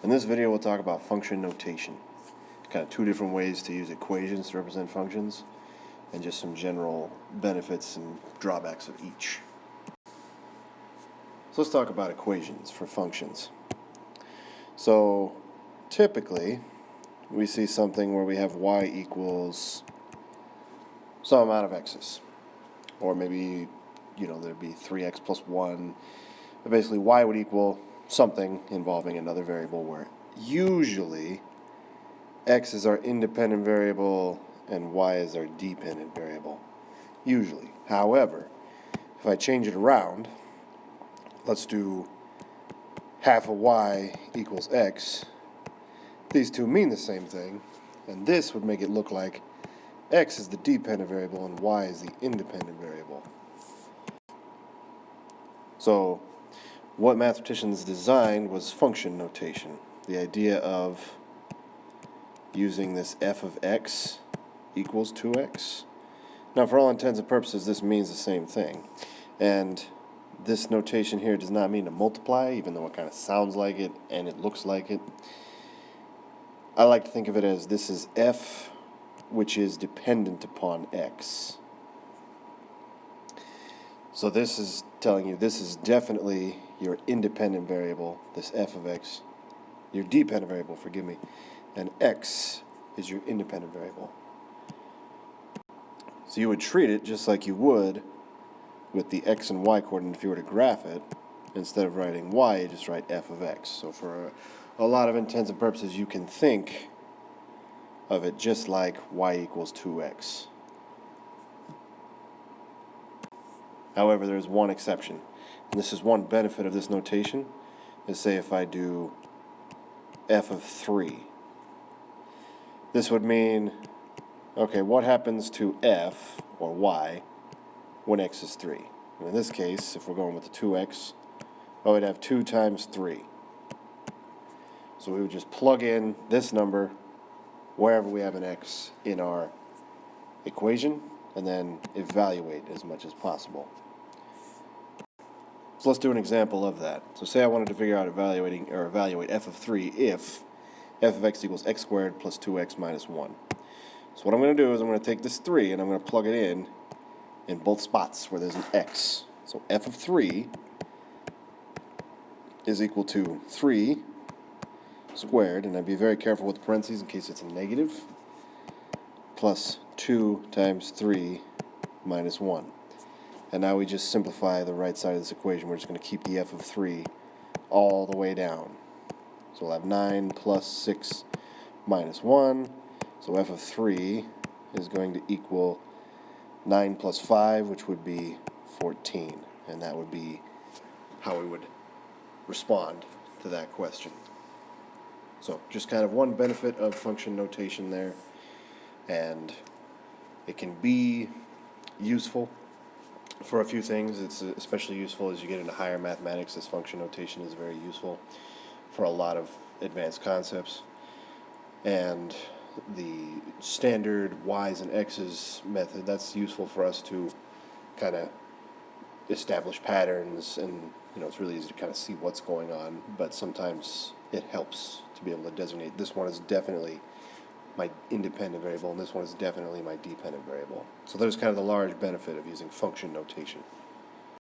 In this video, we'll talk about function notation. Kind of two different ways to use equations to represent functions, and just some general benefits and drawbacks of each. So let's talk about equations for functions. So typically, we see something where we have y equals some amount of x's. Or maybe, there'd be 3x plus 1. But basically, y would equal something involving another variable where usually x is our independent variable and y is our dependent variable. Usually. However, if I change it around, let's do half of y equals x. These two mean the same thing, and this would make it look like x is the dependent variable and y is the independent variable. So what mathematicians designed was function notation. The idea of using this f of x equals 2x. Now, for all intents and purposes, this means the same thing. And this notation here does not mean to multiply, even though it kind of sounds like it and it looks like it. I like to think of it as this is f, which is dependent upon x. So this is telling you this is definitely your independent variable, this f of x, your dependent variable, forgive me, and x is your independent variable. So you would treat it just like you would with the x and y coordinate if you were to graph it. Instead of writing y, you just write f of x. So for a lot of intents and purposes, you can think of it just like y equals 2x. However, there's one exception. And this is one benefit of this notation, is say if I do f of 3. This would mean, okay, what happens to f, or y, when x is 3? And in this case, if we're going with the 2x, I would have 2 times 3. So we would just plug in this number wherever we have an x in our equation, and then evaluate as much as possible. So let's do an example of that. So say I wanted to figure out evaluate f of 3 if f of x equals x squared plus 2x minus 1. So what I'm going to do is I'm going to take this 3 and I'm going to plug it in both spots where there's an x. So f of 3 is equal to 3 squared, and I'd be very careful with the parentheses in case it's a negative, plus 2 times 3 minus 1. And now we just simplify the right side of this equation. We're just going to keep the f of 3 all the way down. So we'll have 9 plus 6 minus 1. So f of 3 is going to equal 9 plus 5, which would be 14. And that would be how we would respond to that question. So just kind of one benefit of function notation there. And it can be useful for a few things. It's especially useful as you get into higher mathematics. This function notation is very useful for a lot of advanced concepts. And the standard y's and x's method, that's useful for us to kind of establish patterns, and it's really easy to kind of see what's going on, but sometimes it helps to be able to designate this one is definitely my independent variable, and this one is definitely my dependent variable. So there's kind of the large benefit of using function notation.